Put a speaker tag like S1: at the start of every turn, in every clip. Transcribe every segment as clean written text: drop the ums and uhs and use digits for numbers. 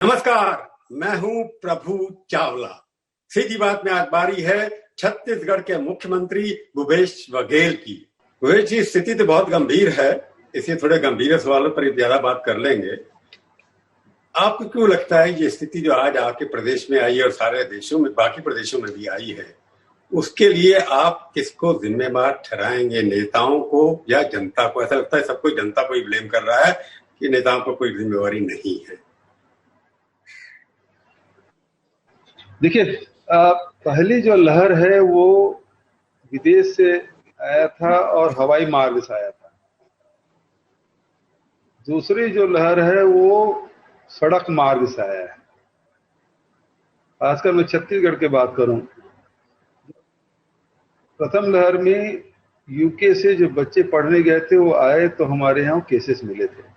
S1: नमस्कार, मैं हूं प्रभु चावला। सीधी बात में आज बारी है छत्तीसगढ़ के मुख्यमंत्री भूपेश बघेल की। भूपेश जी, स्थिति तो बहुत गंभीर है, इसलिए थोड़े गंभीर सवालों पर ज्यादा बात कर लेंगे। आपको क्यों लगता है ये स्थिति जो आज आपके प्रदेश में आई है और सारे देशों में, बाकी प्रदेशों में भी आई है, उसके लिए आप किसको जिम्मेदार ठहराएंगे, नेताओं को या जनता को? ऐसा लगता है सब कोई जनता को ही ब्लेम कर रहा है कि नेताओं को कोई जिम्मेवारी नहीं है।
S2: देखिए, पहली जो लहर है वो विदेश से आया था और हवाई मार्ग से आया था। दूसरी जो लहर है वो सड़क मार्ग से आया है। खासकर मैं छत्तीसगढ़ की बात करूं, प्रथम लहर में यूके से जो बच्चे पढ़ने गए थे वो आए तो हमारे यहाँ केसेस मिले थे।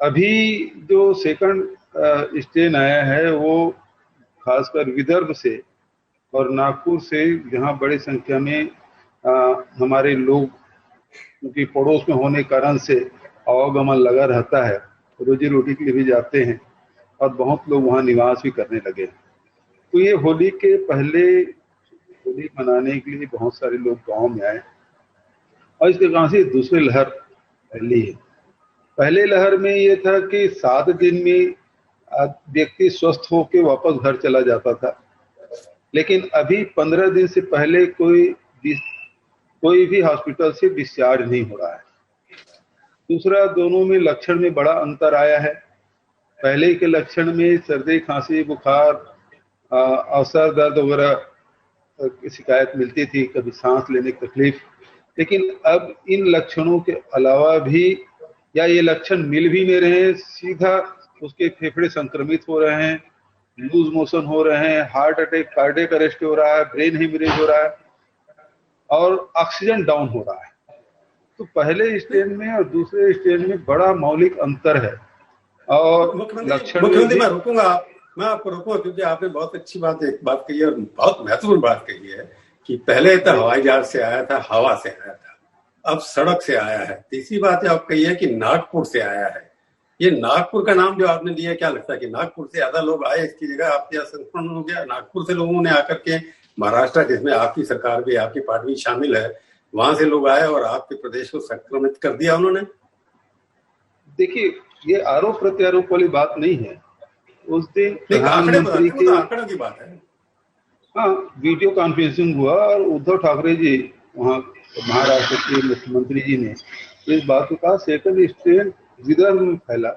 S2: अभी जो सेकंड स्ट्रेन आया है वो खासकर विदर्भ से और नागपुर से, जहां बड़ी संख्या में हमारे लोग उनकी पड़ोस में होने के कारण से आवागमन लगा रहता है, रोजी रोटी के लिए भी जाते हैं और बहुत लोग वहां निवास भी करने लगे। तो ये होली के पहले होली मनाने के लिए बहुत सारे लोग गांव में आए और इसके कारण से दूसरी लहर फैली है। पहले लहर में ये था कि 7 दिन में व्यक्ति स्वस्थ होकर वापस घर चला जाता था, लेकिन अभी 15 दिन से पहले कोई भी हॉस्पिटल से डिस्चार्ज नहीं हो रहा है। दूसरा, दोनों में लक्षण में बड़ा अंतर आया है। पहले के लक्षण में सर्दी, खांसी, बुखार और सर दर्द वगैरह की शिकायत मिलती थी, कभी सांस लेने की तकलीफ, लेकिन अब इन लक्षणों के अलावा भी या ये लक्षण मिल भी नहीं रहे, सीधा उसके फेफड़े संक्रमित हो रहे हैं, लूज मोशन हो रहे हैं, हार्ट अटैक, कार्डियक अरेस्ट हो रहा है, ब्रेन हेमरेज हो रहा है और ऑक्सीजन डाउन हो रहा है। तो पहले स्ट्रेन में और दूसरे स्ट्रेन में बड़ा मौलिक अंतर है। और
S1: मुख्यमंत्री मैं आपको रोकूंगा क्योंकि आपने बहुत अच्छी एक बात कही है और बहुत महत्वपूर्ण बात कही है कि पहले तो हवाई जहाज से आया था, हवा से आया था, अब सड़क से आया है। तीसरी बात आप कही है कि नागपुर से आया है। ये नागपुर का नाम जो आपने लिया, क्या लगता है कि नागपुर से ज्यादा लोग आए, इसकी जगह आपके यहाँ संक्रमण हो गया? नागपुर से लोगों ने आकर के महाराष्ट्र, जिसमें आपकी सरकार भी, आपकी पार्टी भी शामिल है, वहां से लोग आए और आपके प्रदेश को संक्रमित कर दिया उन्होंने।
S2: देखिए, ये आरोप प्रत्यारोप वाली बात नहीं है। उस दिन
S1: प्रधानमंत्री की आंकड़ों की बात है।
S2: हाँ, वीडियो कॉन्फ्रेंसिंग हुआ और उद्धव ठाकरे जी, वहाँ महाराष्ट्र के मुख्यमंत्री जी ने इस बात को कहा सेकंड स्ट्रेन विदर्भ में फैला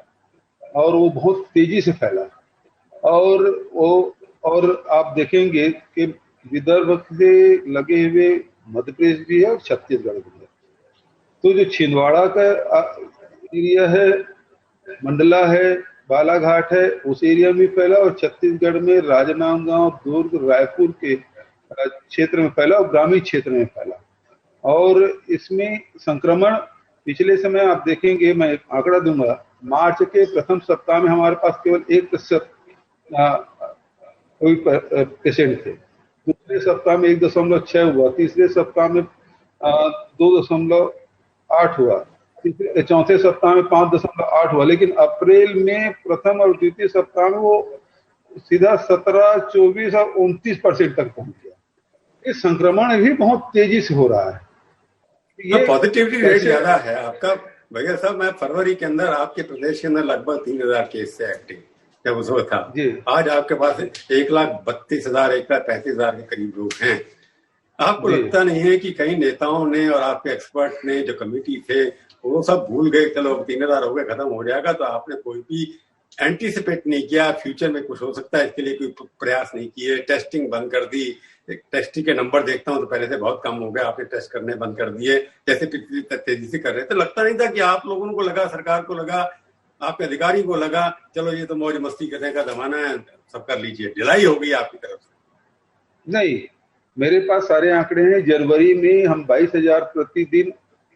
S2: और वो बहुत तेजी से फैला। और आप देखेंगे कि विदर्भ से लगे हुए मध्य प्रदेश भी है और छत्तीसगढ़ भी है। तो जो छिंदवाड़ा का एरिया है, मंडला है, बालाघाट है, उस एरिया में फैला और छत्तीसगढ़ में राजनांदगांव, दुर्ग, रायपुर के क्षेत्र में फैला और ग्रामीण क्षेत्र में फैला। और इसमें संक्रमण पिछले समय आप देखेंगे, मैं आंकड़ा दूंगा, मार्च के प्रथम सप्ताह में हमारे पास केवल 1% कोई पेशेंट थे। दूसरे सप्ताह में 1.6 हुआ, तीसरे सप्ताह में 2.8 हुआ, चौथे सप्ताह में 5.8 हुआ, लेकिन अप्रैल में प्रथम और द्वितीय सप्ताह में वो सीधा 17, 24 और 29% तक पहुंच गया। ये संक्रमण भी बहुत तेजी से हो रहा है।
S1: ये पॉजिटिविटी रेट ज्यादा है आपका भैया साहब। मैं फरवरी के अंदर आपके प्रदेश के अंदर लगभग 3000 केस से एक्टिव जब उस वक्त था, आज आपके पास 1,32,000, 1,35,000 के करीब लोग हैं। आपको लगता नहीं है कि कई नेताओं ने और आपके एक्सपर्ट ने, जो कमेटी थे, वो सब भूल गए, चलो 3,000 हो गए, खत्म हो जाएगा, तो आपने कोई भी एंटीसिपेट नहीं किया फ्यूचर में कुछ हो सकता है, इसके लिए कोई प्रयास नहीं किए, टेस्टिंग बंद कर दी। टेस्टिंग के नंबर देखता हूं तो पहले से बहुत कम हो गया, आपने टेस्ट करने बंद कर दिए, जैसे तेजी से कर रहे थे। लगता नहीं था कि आप लोगों को लगा, सरकार को लगा, आपके अधिकारी को लगा, चलो ये तो मौज मस्ती करने का जमाना है, सब कर लीजिए, ढिलाई हो गई आपकी तरफ से?
S2: नहीं, मेरे पास सारे आंकड़े हैं। जनवरी में हम 22,000 प्रतिदिन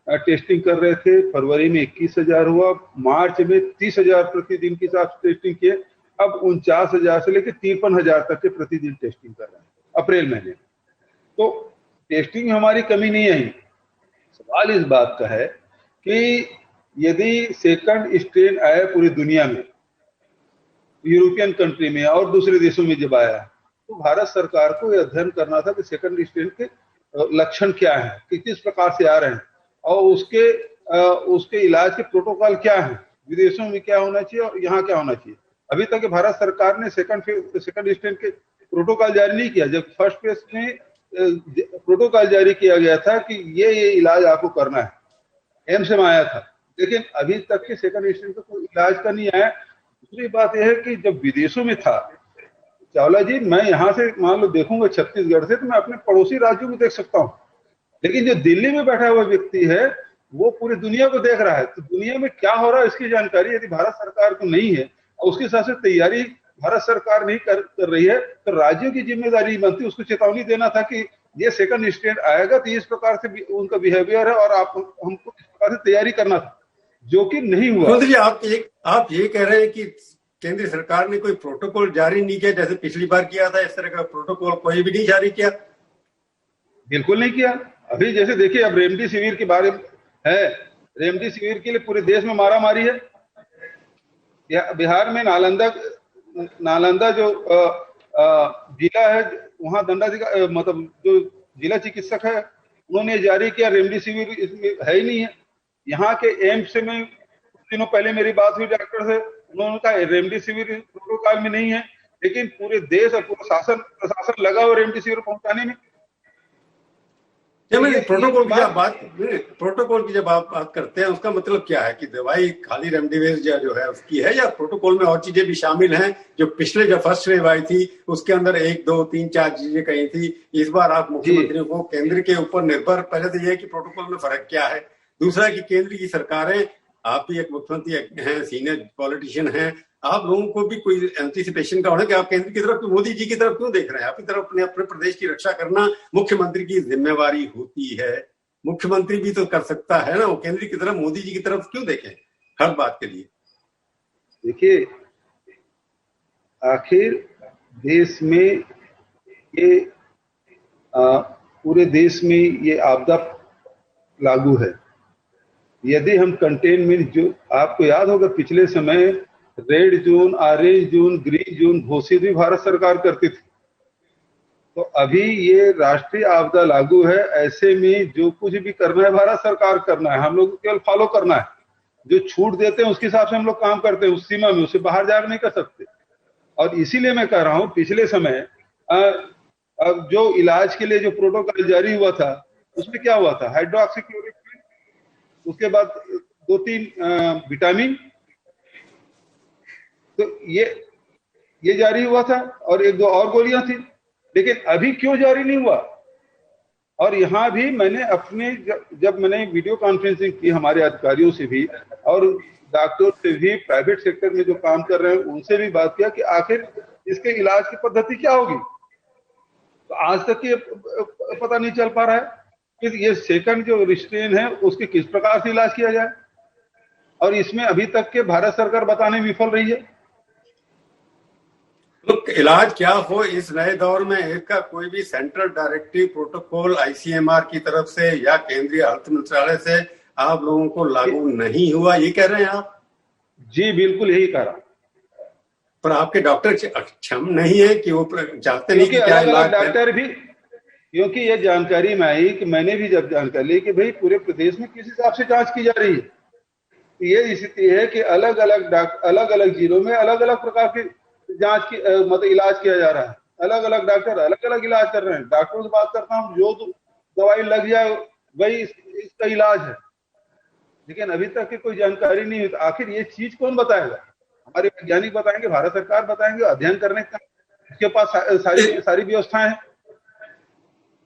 S2: टेस्टिंग कर रहे थे, फरवरी में 21,000 हुआ, मार्च में 30,000 प्रतिदिन के साथ टेस्टिंग किए, अब 49,000 से लेकर 53,000 तक के प्रतिदिन टेस्टिंग कर रहे हैं अप्रैल महीने। तो टेस्टिंग में हमारी कमी नहीं आई। सवाल इस बात का है कि यदि सेकंड स्ट्रेन आए पूरी दुनिया में यूरोपियन कंट्री में और दूसरे देशों में जब आया, तो भारत सरकार को यह अध्ययन करना था कि सेकंड स्ट्रेन के लक्षण क्या है, कि किस प्रकार से आ रहे हैं और उसके इलाज के प्रोटोकॉल क्या है, विदेशों में क्या होना चाहिए और यहाँ क्या होना चाहिए। अभी तक भारत सरकार ने सेकंड स्ट्रेन के प्रोटोकॉल जारी नहीं किया। जब फर्स्ट फेज में प्रोटोकॉल जारी किया गया था कि ये इलाज आपको करना है, एम्स में आया था, लेकिन अभी तक के सेकंड स्ट्रेन का कोई इलाज का नहीं आया। दूसरी बात यह है कि जब विदेशों में था, चावला जी, मैं यहाँ से मान लो देखूंगा छत्तीसगढ़ से, तो मैं अपने पड़ोसी राज्यों को देख सकता हूँ, लेकिन जो दिल्ली में बैठा हुआ व्यक्ति है वो पूरी दुनिया को देख रहा है। तो दुनिया में क्या हो रहा है इसकी जानकारी यदि भारत सरकार को नहीं है और उसके हिसाब से तैयारी भारत सरकार नहीं कर रही है, तो राज्यों की जिम्मेदारी बनती है उसको चेतावनी देना था कि ये सेकंड स्ट्रेन आएगा तो इस प्रकार से उनका बिहेवियर है और हमको इस प्रकार से तैयारी करना था, जो कि नहीं हुआ।
S1: जी, आप ये कह रहे हैं कि केंद्र सरकार ने कोई प्रोटोकॉल जारी नहीं किया जैसे पिछली बार किया था, इस तरह का प्रोटोकॉल कोई भी नहीं जारी किया?
S2: बिल्कुल नहीं किया। अभी जैसे देखिए, अब रेमडेसिविर के बारे में है, रेमडेसिविर के लिए पूरे देश में मारामारी है। बिहार में नालंदा जो जिला है, वहां दंडाधिकारी मतलब जो जिला चिकित्सक है, उन्होंने जारी किया रेमडेसिविर इसमें है ही नहीं है। यहाँ के एम्स में कुछ दिनों पहले मेरी बात हुई डॉक्टर से, उन्होंने कहा रेमडेसिविर प्रोटोकॉल में नहीं है, लेकिन पूरे देश और पूरा प्रशासन लगा हुआ रेमडेसिविर पहुंचाने में।
S1: प्रोटोकॉल की जब आप बात करते हैं, उसका मतलब क्या है कि दवाई खाली रेमडेसिविर जो है उसकी है, या प्रोटोकॉल में और चीजें भी शामिल हैं? जो पिछले जो फर्स्ट वेव आई थी उसके अंदर 1, 2, 3, 4 चीजें कही थी। इस बार आप मुख्यमंत्रियों को केंद्र के ऊपर निर्भर, पहले तो यह है कि प्रोटोकॉल में फर्क क्या है, दूसरा कि केंद्र की सरकारें, आप भी एक मुख्यमंत्री हैं, सीनियर पॉलिटिशियन हैं, आप लोगों को भी कोई एंटीसिपेशन का होना कि आप केंद्र की तरफ, मोदी जी की तरफ क्यों देख रहे हैं? आपकी तरफ अपने प्रदेश की रक्षा करना मुख्यमंत्री की जिम्मेवारी होती है। मुख्यमंत्री भी तो कर सकता है ना, वो केंद्र की तरफ, मोदी जी की तरफ क्यों देखें हर बात के लिए?
S2: देखिए, आखिर देश में ये पूरे देश में ये आपदा लागू है। यदि हम कंटेनमेंट, जो आपको याद होगा पिछले समय red zone, orange zone, green zone घोषित भी भारत सरकार करती थी, तो अभी ये राष्ट्रीय आपदा लागू है। ऐसे में जो कुछ भी करना है भारत सरकार करना है, हम लोग को केवल फॉलो करना है। जो छूट देते हैं उसके हिसाब से हम लोग काम करते हैं, उस सीमा में, उससे बाहर जाकर नहीं कर सकते। और इसीलिए मैं कह रहा हूं, पिछले समय अब जो इलाज के लिए जो प्रोटोकॉल जारी हुआ था, उसमें क्या हुआ था? हाइड्रोक्सीक्लोरोक्विन, उसके बाद 2-3 विटामिन, तो ये जारी हुआ था, और 1-2 और गोलियां थी। लेकिन अभी क्यों जारी नहीं हुआ? और यहाँ भी मैंने अपने जब मैंने वीडियो कॉन्फ्रेंसिंग की हमारे अधिकारियों से भी और डॉक्टर से भी, प्राइवेट सेक्टर में जो काम कर रहे हैं उनसे भी बात किया कि आखिर इसके इलाज की पद्धति क्या होगी। तो आज तक ये पता नहीं चल पा रहा है कि ये सेकंड जो स्ट्रेन है उसके किस प्रकार से इलाज किया जाए, और इसमें अभी तक के भारत सरकार बताने में विफल रही है।
S1: तो इलाज क्या हो इस नए दौर में, इसका कोई भी सेंट्रल डायरेक्टिव प्रोटोकॉल आईसीएमआर की तरफ से या केंद्रीय अर्थ मंत्रालय से आप लोगों को लागू नहीं हुआ, ये कह रहे हैं आप?
S2: जी बिल्कुल यही कह रहा हूं।
S1: पर आपके डॉक्टर क्षम नहीं है कि वो चाहते नहीं कि क्या इलाज?
S2: डॉक्टर भी, क्योंकि ये जानकारी में आई कि मैंने भी जब जानकारी ली कि भाई पूरे प्रदेश में किस हिसाब से जांच की जा रही है, ये स्थिति है कि अलग अलग जिलों में अलग अलग प्रकार की जांच की मतलब इलाज किया जा रहा है। अलग अलग डॉक्टर अलग अलग इलाज कर रहे हैं। डॉक्टरों से बात करता हूँ, जो दवाई लग जाए वही इसका इलाज है, लेकिन अभी तक की कोई जानकारी नहीं हुई। तो आखिर ये चीज कौन बताएगा? हमारे वैज्ञानिक बताएंगे, भारत सरकार बताएंगे, अध्ययन करने का उसके पास सारी व्यवस्थाएं हैं।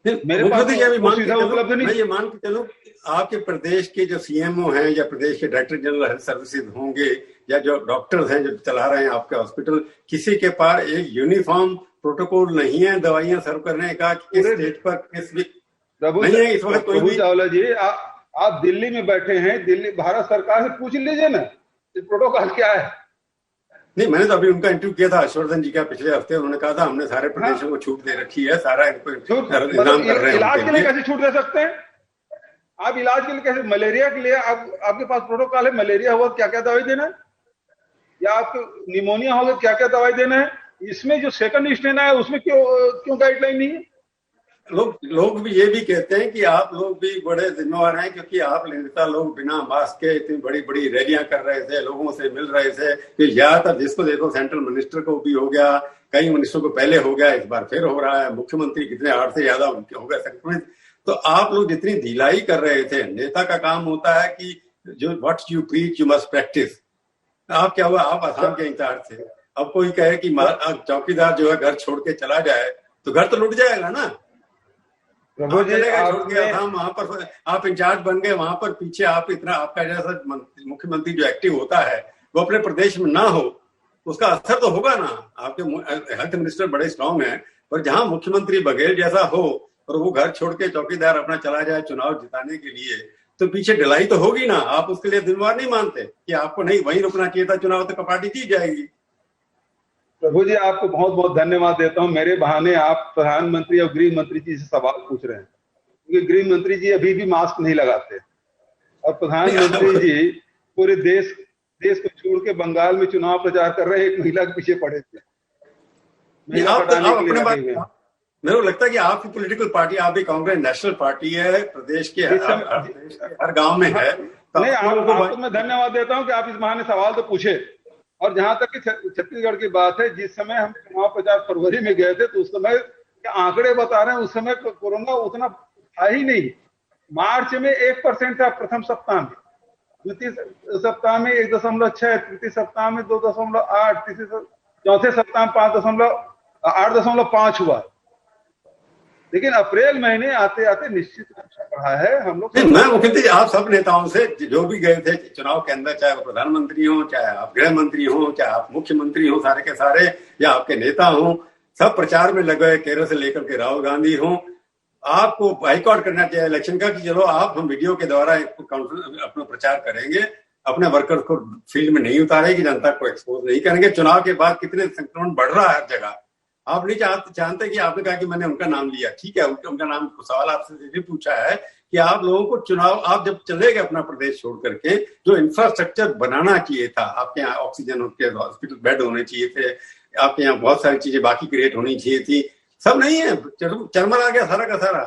S2: मेरे पास सुविधा उपलब्ध नहीं।
S1: मैं ये मान के चलूं, आपके प्रदेश के जो सीएमओ हैं या प्रदेश के डायरेक्टर जनरल हेल्थ सर्विसेज होंगे या जो डॉक्टर्स हैं जो चला रहे हैं आपके हॉस्पिटल, किसी के पास एक यूनिफॉर्म प्रोटोकॉल नहीं है दवाइयां सर्व करने का? किस स्टेट पर किस भी नहीं है इस वक्त कोई भी?
S2: चावला जी, आप दिल्ली में बैठे हैं, दिल्ली भारत सरकार से पूछ लीजिए ना प्रोटोकॉल क्या है।
S1: नहीं, मैंने तो अभी उनका इंटरव्यू किया था, हर्षवर्धन जी का, पिछले हफ्ते। उन्होंने कहा था हमने सारे प्रदेशों को छूट दे रखी है, सारा इनको इंतजाम कर रहे हैं।
S2: इलाज के लिए कैसे छूट दे सकते हैं आप? इलाज के लिए कैसे? मलेरिया के लिए आपके पास प्रोटोकॉल है, मलेरिया हुआ क्या क्या दवाई देना? या आपको निमोनिया होगा क्या क्या दवाई देना है, इसमें जो सेकंड स्ट्रेन आया उसमें क्यों गाइडलाइन नहीं है?
S1: लोग भी ये भी कहते हैं कि आप लोग भी बड़े जिम्मेवार हैं, क्योंकि आप नेता लोग बिना मास्क के इतनी बड़ी बड़ी रैलियां कर रहे थे, लोगों से मिल रहे थे, कि ज्यादातर जिसको देखो सेंट्रल मिनिस्टर को भी हो गया, कई मिनिस्टर को पहले हो गया, इस बार फिर हो रहा है, मुख्यमंत्री कितने 8 से ज्यादा उनके हो गए संक्रमित। तो आप लोग जितनी ढिलाई कर रहे थे, नेता का काम होता है कि जो what you preach you must practice. आप क्या हुआ, आप आसाम के इंचार्ज थे, अब कोई कहे कि चौकीदार जो है घर छोड़ के चला जाए तो घर तो लुट जाएगा ना। प्रभु जी वहां पर आप इंचार्ज बन गए, वहां पर पीछे आप इतना, आपका जैसा मुख्यमंत्री जो एक्टिव होता है वो अपने प्रदेश में ना हो, उसका असर तो होगा ना। आपके हेल्थ मिनिस्टर बड़े स्ट्रांग हैं, पर जहां मुख्यमंत्री बघेल जैसा हो और वो घर छोड़ के चौकीदार अपना चला जाए चुनाव जिताने के लिए, तो पीछे ढिलाई तो होगी ना। आप उसके लिए जिम्मेवार नहीं मानते कि आपको नहीं वहीं रुकना चाहिए था, चुनाव तो कपाटी की जाएगी।
S2: प्रभु जी आपको बहुत बहुत धन्यवाद देता हूं, मेरे बहाने आप प्रधानमंत्री और गृह मंत्री जी से सवाल पूछ रहे हैं, क्योंकि गृह मंत्री जी अभी भी मास्क नहीं लगाते और प्रधानमंत्री जी पूरे देश को छोड़ के बंगाल में चुनाव प्रचार कर रहे हैं, एक महिला के पीछे पड़े थे।
S1: मेरे को लगता है कि आपकी पॉलिटिकल पार्टी, आप भी कांग्रेस नेशनल पार्टी है, प्रदेश के हर गांव में है।
S2: नहीं, आपको मैं धन्यवाद देता हूं कि आप इस बहाने सवाल तो पूछे। और जहां तक कि छत्तीसगढ़ की बात है, जिस समय हम चुनाव प्रचार फरवरी में गए थे, तो उस समय के आंकड़े बता रहे हैं, उस समय कोरोना उतना था ही नहीं। मार्च में 1% था प्रथम सप्ताह में, द्वितीय सप्ताह में 1.6, तृतीय सप्ताह में 2.8, चौथे सप्ताह में 8.5 हुआ। लेकिन अप्रैल महीने आते आते निश्चित रूप से बढ़ा है। हम लोग
S1: मैं मुख्यमंत्री आप सब नेताओं से जो भी गए थे चुनाव के अंदर, चाहे वो प्रधानमंत्री हो, चाहे आप गृह मंत्री हो, चाहे आप मुख्यमंत्री हो, सारे के सारे, या आपके नेता हो, सब प्रचार में लगे, केरल से लेकर के राहुल गांधी हो। आपको बाइकआउट करना चाहिए इलेक्शन का, कि चलो आप हम वीडियो के द्वारा अपना प्रचार करेंगे, अपने वर्कर्स को फील्ड में नहीं उतारेगी, जनता को एक्सपोज नहीं करेंगे। चुनाव के बाद कितने संक्रमण बढ़ रहा है हर जगह, आप नहीं जानते कि आपने कहा कि मैंने उनका नाम लिया, ठीक है, उनका नाम सवाल आपसे ये पूछा है कि आप लोगों को चुनाव, आप जब चले गए अपना प्रदेश छोड़ करके, जो इंफ्रास्ट्रक्चर बनाना चाहिए था, आपके यहाँ ऑक्सीजन के हॉस्पिटल बेड होने चाहिए थे, आपके यहाँ बहुत सारी चीजें बाकी क्रिएट होनी चाहिए थी, सब नहीं है, चरमरा गया सारा का सारा।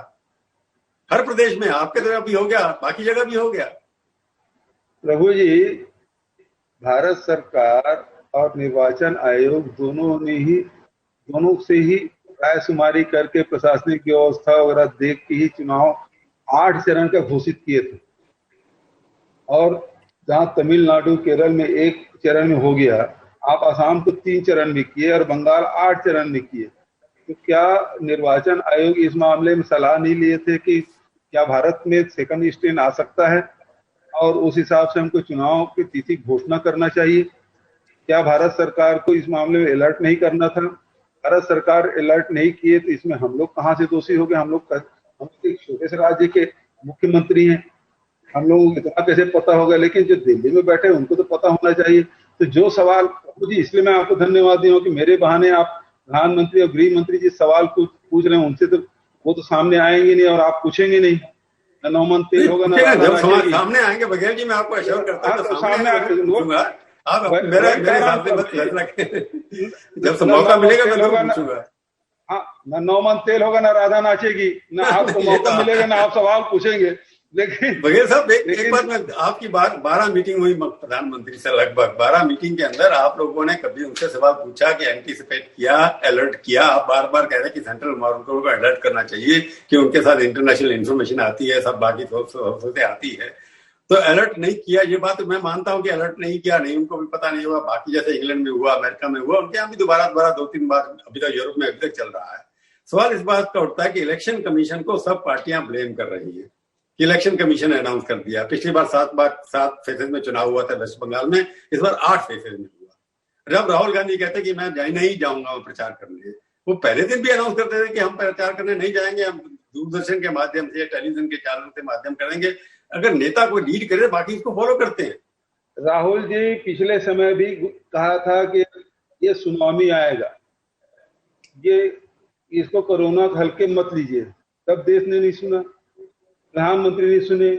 S1: हर प्रदेश में आपके तरफ भी हो गया, बाकी जगह भी हो गया।
S2: प्रभु जी, भारत सरकार और निर्वाचन आयोग दोनों से ही रायशुमारी करके प्रशासनिक व्यवस्था वगैरह देख के ही चुनाव 8 चरण का घोषित किए थे। और जहां तमिलनाडु केरल में 1 चरण में हो गया, आप आसाम को 3 चरण में किए और बंगाल 8 चरण में किए। तो क्या निर्वाचन आयोग इस मामले में सलाह नहीं लिए थे कि क्या भारत में सेकंड स्ट्रेन आ सकता है और उस हिसाब से हमको चुनाव की तिथि घोषणा करना चाहिए? क्या भारत सरकार को इस मामले में अलर्ट नहीं करना था? भारत सरकार अलर्ट नहीं किए तो इसमें हम लोग कहां से दोषी हो गए? हम एक छोटे से राज्य के मुख्यमंत्री हैं, हम लोगों को इतना कैसे पता होगा? लेकिन जो दिल्ली में बैठे उनको तो पता होना चाहिए। तो जो सवाल, इसलिए मैं आपको धन्यवाद दूं कि मेरे बहाने आप प्रधानमंत्री और गृह मंत्री जी सवाल पूछ रहे हैं, उनसे तो वो तो सामने आएंगे नहीं और आप पूछेंगे नहीं, ना नौमन तेल होगा ना
S1: सामने आएंगे। बघेल जी मैं आपको एश्योर करता हूं सामने आप मेरे हिसाब से फैसला जब मौका मिलेगा मैं जरूर पूछूंगा।
S2: हाँ, ना नौमन तेल होगा ना राधा नाचेगी, ना आपको मौका मिलेगा ना आप सवाल पूछेंगे। लेकिन
S1: बघेल साहब एक बार मैं आपकी बात 12 मीटिंग हुई प्रधानमंत्री से, लगभग 12 मीटिंग के अंदर आप लोगों ने कभी उनसे सवाल पूछा कि एंटीसिपेट किया, अलर्ट किया? आप बार बार कह रहे हैं कि सेंट्रल मॉनिटर को अलर्ट करना चाहिए कि उनके साथ इंटरनेशनल इन्फॉर्मेशन आती है, सब बाकी सोर्सेस आती है, तो अलर्ट नहीं किया। ये बात मैं मानता हूं कि अलर्ट नहीं किया, नहीं उनको भी पता नहीं हुआ, बाकी जैसे इंग्लैंड में हुआ, अमेरिका में हुआ, उनके यहाँ भी दोबारा 2-3 बार अभी तक यूरोप में अभी तक चल रहा है। सवाल इस बात का उठता है कि इलेक्शन कमीशन को सब पार्टियां ब्लेम कर रही है कि इलेक्शन कमीशन ने अनाउंस कर दिया। पिछली बार 7 फेजेज में चुनाव हुआ था वेस्ट बंगाल में, इस बार 8 फेजेज में हुआ। जब राहुल गांधी कहते कि मैं नहीं जाऊंगा प्रचार करने, वो पहले दिन भी अनाउंस करते थे कि हम प्रचार करने नहीं जाएंगे, हम दूरदर्शन के माध्यम से, टेलीविजन के चैनल के माध्यम करेंगे। अगर नेता को लीड करे बाकी इसको फॉलो करते हैं।
S2: राहुल जी पिछले समय भी कहा था कि ये सुनामी आएगा, ये इसको कोरोना हल्के मत लीजिए, तब देश ने नहीं सुना, प्रधानमंत्री ने सुने।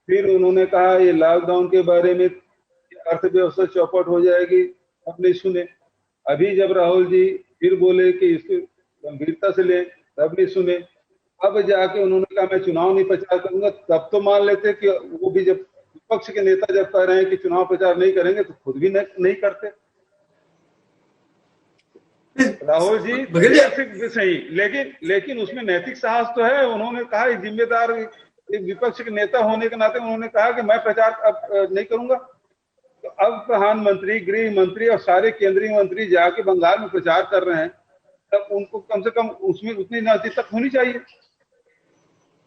S2: फिर उन्होंने कहा ये लॉकडाउन के बारे में अर्थव्यवस्था चौपट हो जाएगी, तब नहीं सुने। अभी जब राहुल जी फिर बोले कि इसको गंभीरता से ले, तब नहीं सुने। अब जाके उन्होंने कहा मैं चुनाव नहीं प्रचार करूंगा, तब तो मान लेते कि वो भी जब विपक्ष के नेता जब कह रहे हैं कि चुनाव प्रचार नहीं करेंगे तो खुद भी नहीं करते। राहुल जी सही, लेकिन उसमें नैतिक साहस तो है। उन्होंने कहा जिम्मेदार एक विपक्ष के नेता होने के नाते उन्होंने कहा कि मैं प्रचार अब नहीं करूंगा। तो अब प्रधानमंत्री, गृह मंत्री और सारे केंद्रीय मंत्री जाके बंगाल में प्रचार कर रहे हैं, तब उनको कम से कम उसमें उतनी नैतिकता होनी चाहिए।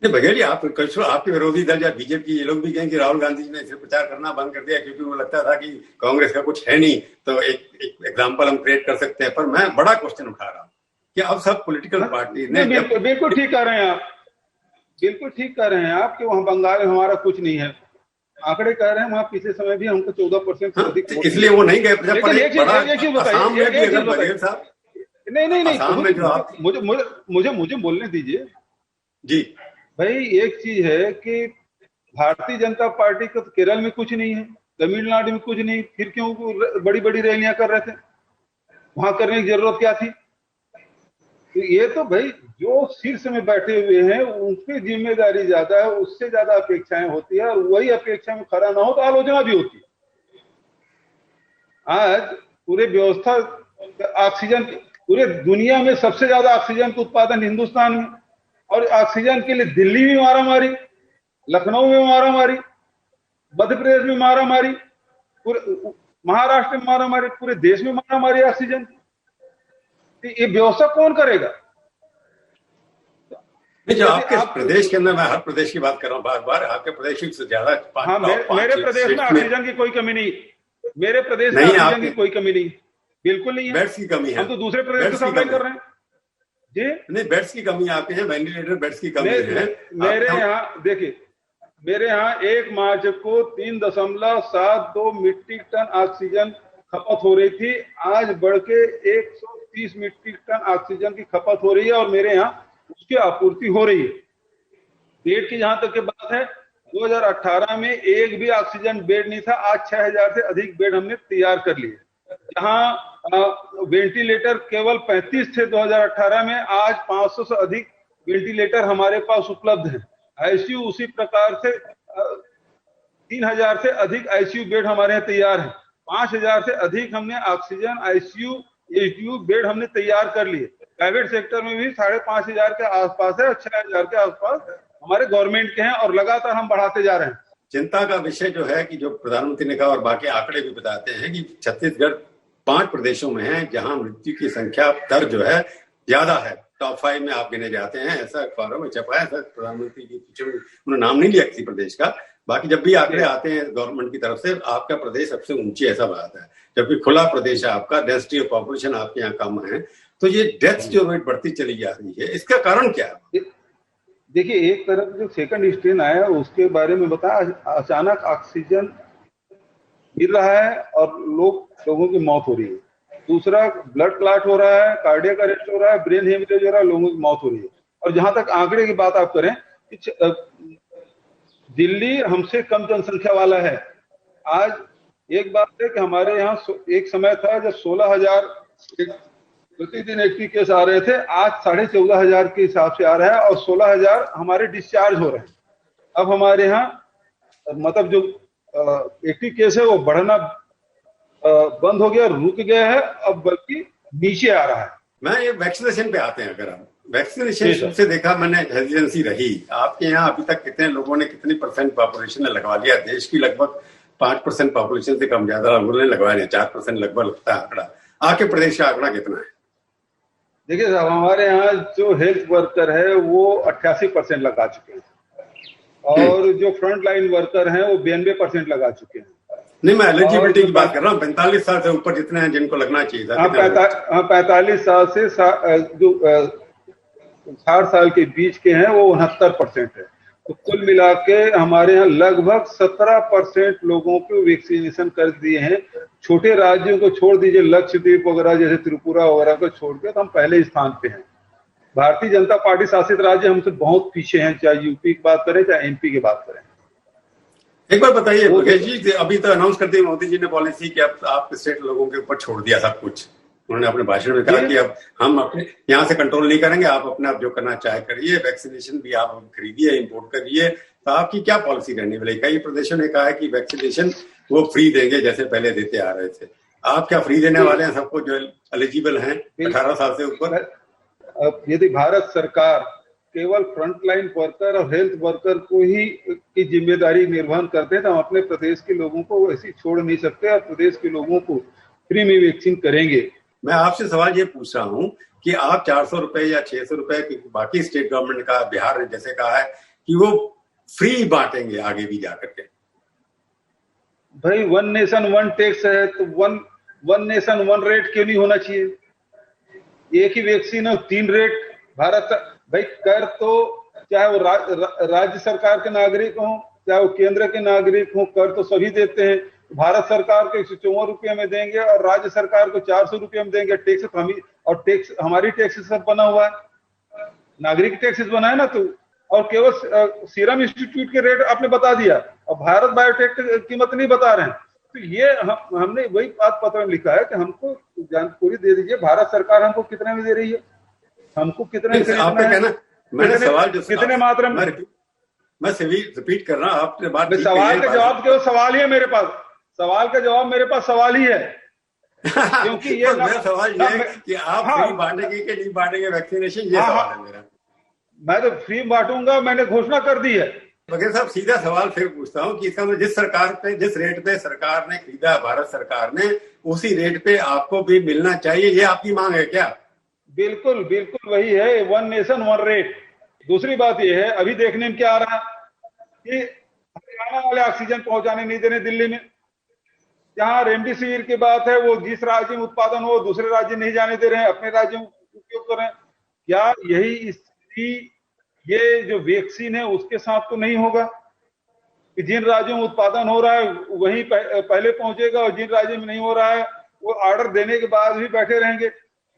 S1: बघेल जी, आपके विरोधी दल या बीजेपी ये लोग भी कहें कि राहुल गांधी जी ने इसे प्रचार करना बंद कर दिया क्योंकि वो लगता था कि कांग्रेस का कुछ है नहीं, तो एक एग्जांपल हम क्रिएट कर सकते हैं। पर मैं बड़ा क्वेश्चन उठा रहा हूँ कि अब सब पॉलिटिकल पार्टी ने
S2: बिल्कुल ठीक कह रहे हैं आप, बिल्कुल ठीक कह रहे हैं आप कि वहाँ बंगाल में हमारा कुछ नहीं है। आंकड़े कह रहे हैं वहाँ पिछले समय भी हमको 14% से अधिक,
S1: इसलिए वो नहीं गए।
S2: मुझे बोलने दीजिए
S1: जी।
S2: भाई एक चीज है कि भारतीय जनता पार्टी का तो केरल में कुछ नहीं है, तमिलनाडु में कुछ नहीं, फिर क्यों बड़ी बड़ी रैलियां कर रहे थे? वहां करने की जरूरत क्या थी? तो ये तो भाई जो शीर्ष में बैठे हुए हैं उनकी जिम्मेदारी ज्यादा है, उससे ज्यादा अपेक्षाएं होती है, और वही अपेक्षा में खरा ना हो तो आलोचना भी होती है। आज पूरे व्यवस्था ऑक्सीजन, पूरे दुनिया में सबसे ज्यादा ऑक्सीजन का उत्पादन हिंदुस्तान में, और ऑक्सीजन के लिए दिल्ली में मारामारी, लखनऊ में मारामारी, मध्य प्रदेश में मारामारी, पूरे महाराष्ट्र में मारामारी, पूरे देश में मारामारी ऑक्सीजन। ये व्यवस्था कौन करेगा?
S1: जो आपके प्रदेश के अंदर, मैं हर प्रदेश की बात कर रहा हूँ बार बार, आपके प्रदेश से ज्यादा।
S2: हाँ, मेरे प्रदेश में ऑक्सीजन की कोई कमी नहीं, मेरे प्रदेश में ऑक्सीजन की कोई कमी नहीं, बिल्कुल नहीं है।
S1: बेड्स की कमी है,
S2: हम तो दूसरे प्रदेश से सप्लाई कर रहे हैं जी।
S1: नहीं, बेड्स की कमी आपके यहाँ, वेंटिलेटर बेड्स की कमी है।
S2: मेरे यहाँ देखिए, मेरे यहाँ 1 मार्च को 3.72 मीट्रिक टन ऑक्सीजन खपत हो रही थी, आज बढ़ के 130 मीट्रिक टन ऑक्सीजन की खपत हो रही है, और मेरे यहाँ उसकी आपूर्ति हो रही है। बेड की जहां तक की बात है, 2018 में एक भी ऑक्सीजन बेड नहीं था, आज 6000 से अधिक बेड हमने तैयार कर लिए। जहां वेंटिलेटर केवल 35 थे 2018 में, आज 500 से अधिक वेंटिलेटर हमारे पास उपलब्ध है। आईसीयू उसी प्रकार से 3000 से अधिक आईसीयू बेड हमारे यहाँ तैयार है। 5000 से अधिक हमने ऑक्सीजन आईसीयू एचडीयू बेड हमने तैयार कर लिए। प्राइवेट सेक्टर में भी 5500 के आसपास है, और 6000 के आसपास हमारे गवर्नमेंट के हैं, और लगातार हम बढ़ाते जा रहे हैं।
S1: चिंता का विषय जो है कि जो प्रधानमंत्री ने कहा और बाकी आंकड़े भी बताते हैं कि छत्तीसगढ़ 5 प्रदेशों में है जहां मृत्यु की संख्या दर जो है ज्यादा है। टॉप 5 में आप गिने जाते हैं, ऐसा अखबारों में छपा है। प्रधानमंत्री की पीछे उन्होंने नाम नहीं लिया किसी प्रदेश का, बाकी जब भी आंकड़े आते हैं गवर्नमेंट की तरफ से, आपका प्रदेश सबसे ऊंची ऐसा बात है, जबकि खुला प्रदेश है आपका, डेंसिटी ऑफ पॉपुलेशन आपके यहाँ कम है। तो ये डेथ जो रेट बढ़ती चली जा रही है, इसका कारण क्या है?
S2: देखिए, एक तरफ जो सेकंड स्ट्रेन आया उसके बारे में बताया, अचानक ऑक्सीजन गिर रहा है और लोगों की मौत हो रही है। दूसरा, ब्लड क्लॉट हो रहा है, कार्डियक अरेस्ट हो रहा है, ब्रेन हेमरेज हो रहा है, लोगों की मौत हो रही है। और जहां तक आंकड़े की बात आप करें, दिल्ली हमसे कम जनसंख्या वाला है। आज एक बात है कि हमारे यहाँ एक समय था जब 16,000 प्रतिदिन एक्टिव केस आ रहे थे, आज 14,500 के हिसाब से आ रहा है, और 16,000 हमारे डिस्चार्ज हो रहे हैं। अब हमारे यहाँ मतलब जो एक्टिव केस है वो बढ़ना बंद हो गया, रुक गया है, अब बल्कि नीचे आ रहा है।
S1: मैं ये वैक्सीनेशन पे आते हैं, अगर हम वैक्सीनेशन से देखा मैंने हेजिटेंसी रही। आपके यहाँ अभी तक कितने लोगों ने, कितनी परसेंट पॉपुलेशन ने लगवा लिया? देश की लगभग 5% पॉपुलेशन से कम ज्यादा लोगों ने लगवा लिया, 4% लगभग लगता है आंकड़ा। आपके प्रदेश का आंकड़ा कितना है?
S2: देखिए साहब, हमारे यहाँ जो हेल्थ वर्कर है वो 88% लगा चुके हैं, और जो फ्रंट लाइन वर्कर हैं वो 92% लगा चुके हैं।
S1: नहीं, मैं एलिजिबिलिटी की बात कर रहा हूँ। 45 साल से ऊपर जितने हैं जिनको लगना चाहिए था।
S2: 45 साल से जो 60 साल के बीच के हैं वो 69% है। तो कुल मिला के हमारे यहाँ लगभग 17% लोगों को वैक्सीनेशन कर दिए हैं। छोटे राज्यों को छोड़ दीजिए, लक्षद्वीप वगैरह जैसे त्रिपुरा वगैरह को छोड़ के, तो हम पहले स्थान पे हैं। भारतीय जनता पार्टी शासित राज्य हमसे बहुत पीछे हैं, चाहे यूपी की बात करें चाहे एमपी की बात करें।
S1: एक बार बताइए मुकेश जी, अभी तो अनाउंस करते ही मोदी जी ने पॉलिसी कि अब आप स्टेट लोगों के ऊपर छोड़ दिया सब कुछ। उन्होंने अपने भाषण में कहा कि अब हम अपने यहाँ से कंट्रोल नहीं करेंगे, आप अपने आप जो करना चाहे करिए, वैक्सीनेशन भी आप खरीदिए, इंपोर्ट करिए। तो आपकी क्या पॉलिसी रहने वाली? कई प्रदेशों ने कहा है कि वैक्सीनेशन वो फ्री देंगे जैसे पहले देते आ रहे थे। आप क्या फ्री देने वाले हैं सबको जो एलिजिबल हैं 18 साल से ऊपर?
S2: अब यदि भारत सरकार केवल फ्रंटलाइन वर्कर और हेल्थ वर्कर को ही की जिम्मेदारी निर्वहन करते हैं तो हम अपने प्रदेश के लोगों को ऐसे छोड़ नहीं सकते और प्रदेश के लोगों को फ्री में वैक्सीन करेंगे।
S1: मैं आपसे सवाल ये पूछ रहा हूँ कि आप 400 रुपए या 600 रुपए की बाकी स्टेट गवर्नमेंट का, बिहार ने जैसे कहा है कि वो फ्री बांटेंगे आगे भी जाकर के।
S2: भाई वन नेशन वन टैक्स है तो वन नेशन वन रेट क्यों नहीं होना चाहिए? एक ही वैक्सीन हो 3 रेट। भारत भाई कर तो चाहे वो राज्य सरकार के नागरिक हो चाहे वो केंद्र के नागरिक हो, कर तो सभी देते हैं। भारत सरकार को 154 रुपये में देंगे और राज्य सरकार को 400 रुपये में देंगे। टैक्स तो हम ही, और टैक्स हमारी टैक्सेस सब बना हुआ है, नागरिक टैक्सेस बना है ना। तो और केवल सीरम इंस्टीट्यूट के रेट आपने बता दिया और भारत बायोटेक की कीमत नहीं बता रहे हैं। तो ये हमने वही बात पत्र में लिखा है कि हमको जानकारी दे दीजिए भारत सरकार हमको कितने में दे रही है, हमको कितने
S1: मैंने सवाल जो
S2: कितने मात्रा में,
S1: मैं रिपीट कर रहा हूँ आपने बात।
S2: सवाल का जवाब क्यों? सवाल ही है मेरे पास, सवाल का जवाब मेरे पास सवाल ही है। क्योंकि ये
S1: मेरा सवाल ये है कि आप फ्री बांटेंगे कि नहीं बांटेंगे वैक्सीनेशन, ये सवाल है मेरा।
S2: मैं तो फ्री बांटूंगा, मैंने घोषणा कर दी है।
S1: बघेल साहब सीधा सवाल फिर पूछता हूँ कि इसका जिस रेट पे सरकार ने खरीदा, भारत सरकार ने, उसी रेट पे आपको भी मिलना चाहिए, ये आपकी मांग है क्या?
S2: बिल्कुल बिल्कुल वही है, वन नेशन वन रेट। दूसरी बात ये है, अभी देखने में क्या आ रहा है कि हरियाणा वाले ऑक्सीजन पहुंचाने नहीं दे रहे दिल्ली में। जहां रेमडेसिविर की बात है वो जिस राज्य में उत्पादन हो दूसरे राज्य नहीं जाने दे रहे हैं, अपने राज्य में उपयोग कर रहे हैं। क्या यही स्थिति ये जो वैक्सीन है उसके साथ तो नहीं होगा कि जिन राज्यों में उत्पादन हो रहा है वहीं पहले पहुंचेगा और जिन राज्यों में नहीं हो रहा है वो ऑर्डर देने के बाद भी बैठे रहेंगे?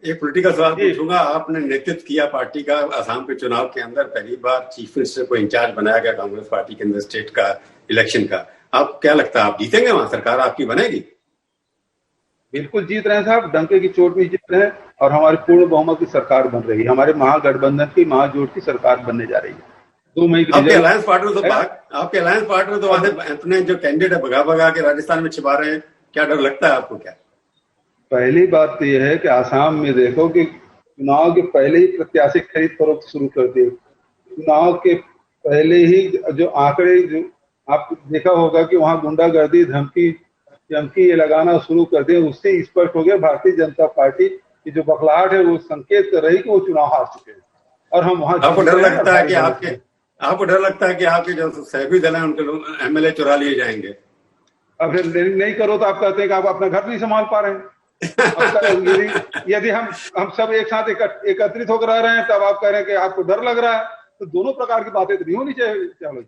S1: एक पॉलिटिकल सवाल पूछूंगा। आपने नेतृत्व किया पार्टी का, असम के चुनाव के अंदर पहली बार चीफ मिनिस्टर को इंचार्ज बनाया गया कांग्रेस पार्टी के अंदर स्टेट का इलेक्शन का। आप क्या लगता है आप जीतेंगे वहां? सरकार आपकी बनेगी?
S2: बिल्कुल जीत रहे हैं साहब, डंके की चोट में जीत रहे हैं और हमारी पूर्ण बहुमत की सरकार बन रही है। हमारे महागठबंधन की महाजोट की सरकार बनने जा रही है। 2 मई
S1: आपके अलायंस पार्टनर तो अपने जो कैंडिडेट है भगा के राजस्थान में छिपा रहे हैं, क्या डर लगता है आपको? क्या
S2: पहली बात तो यह है कि आसाम में देखो कि चुनाव के पहले ही प्रत्याशी खरीद फरोख्त शुरू कर दिए। चुनाव के पहले ही जो आंकड़े, जो आप देखा होगा कि वहां गुंडागर्दी धमकी ये लगाना शुरू कर दिए। उससे स्पष्ट हो गया भारतीय जनता पार्टी की जो बखलाहट है वो संकेत कर रही कि वो चुनाव हार चुके हैं। और हम वहां
S1: आपको डर लगता है कि आपके जो सहयोगी दल है उनके एमएलए चुरा लिए जाएंगे?
S2: अब नहीं करो तो आप कहते हैं कि आप अपना घर नहीं संभाल पा रहे हैं। यदि हम सब एक साथ एकत्रित होकर रह रहे हैं तब आप कह रहे हैं कि आपको डर लग रहा है, तो दोनों प्रकार की बातें तो नहीं होनी चाहिए।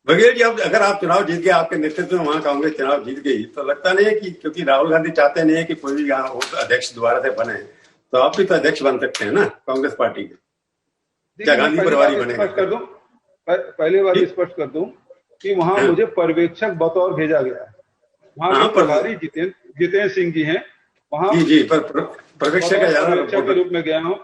S1: बघेल जी, अब अगर आप चुनाव जीत गए, आपके नेतृत्व में वहां कांग्रेस चुनाव जीत गई, तो लगता नहीं है कि क्योंकि राहुल गांधी चाहते नहीं है कि कोई भी अध्यक्ष दोबारा से बने, तो आप भी तो अध्यक्ष बन सकते हैं ना कांग्रेस पार्टी के? क्या गांधी परिवार बनेगा?
S2: पहले बार स्पष्ट कर दूं कि वहां मुझे पर्यवेक्षक बतौर भेजा गया है। वहां प्रभारी जितेंद्र सिंह जी हैं, वहां पर्यवेक्षक के रूप में गया हूँ।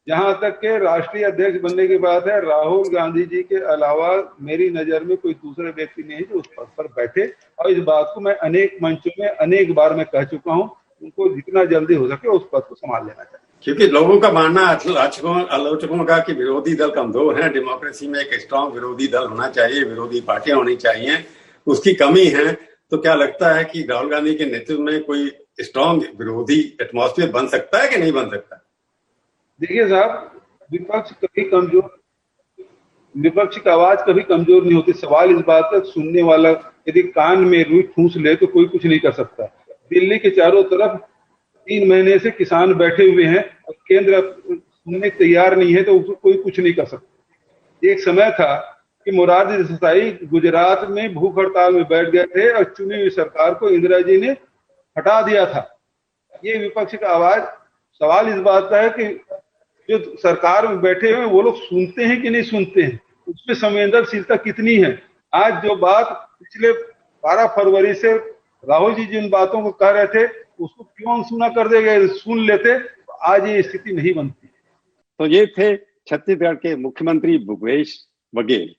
S2: जहां तक के राष्ट्रीय अध्यक्ष बनने की बात है, राहुल गांधी जी के अलावा मेरी नजर में कोई दूसरे व्यक्ति नहीं है जो उस पद पर बैठे। और इस बात को मैं अनेक मंचों में अनेक बार मैं कह चुका हूं, उनको जितना जल्दी हो सके उस पद को संभाल लेना चाहिए।
S1: क्योंकि लोगों का मानना, आलोचकों का, कि विरोधी दल कमजोर है। डेमोक्रेसी में एक स्ट्रांग विरोधी दल होना चाहिए, विरोधी पार्टियां होनी चाहिए, उसकी कमी है। तो क्या लगता है कि राहुल गांधी के नेतृत्व में कोई स्ट्रांग विरोधी एटमॉस्फेयर बन सकता है कि नहीं बन सकता?
S2: देखिए साहब, विपक्ष की आवाज कभी कमजोर नहीं होती। सवाल इस बात का, सुनने वाला यदि कान में रुई ठूंस ले तो कोई कुछ नहीं कर सकता। दिल्ली के चारों तरफ 3 महीने से किसान बैठे हुए हैं और केंद्र सुनने तैयार नहीं है, तो कोई कुछ नहीं कर सकता। एक समय था कि मोरारजी देसाई गुजरात में भूख हड़ताल में बैठ गए थे और चुनी हुई सरकार को इंदिरा जी ने हटा दिया था। ये विपक्ष का आवाज, सवाल इस बात का है कि जो सरकार में बैठे हुए वो लोग सुनते हैं कि नहीं सुनते हैं, उसमें संवेदनशीलता कितनी है। आज जो बात पिछले 12 फरवरी से राहुल जी जिन बातों को कह रहे थे उसको क्यों अनसुना कर देंगे, सुन लेते तो आज ये स्थिति नहीं बनती।
S1: तो ये थे छत्तीसगढ़ के मुख्यमंत्री भूपेश बघेल।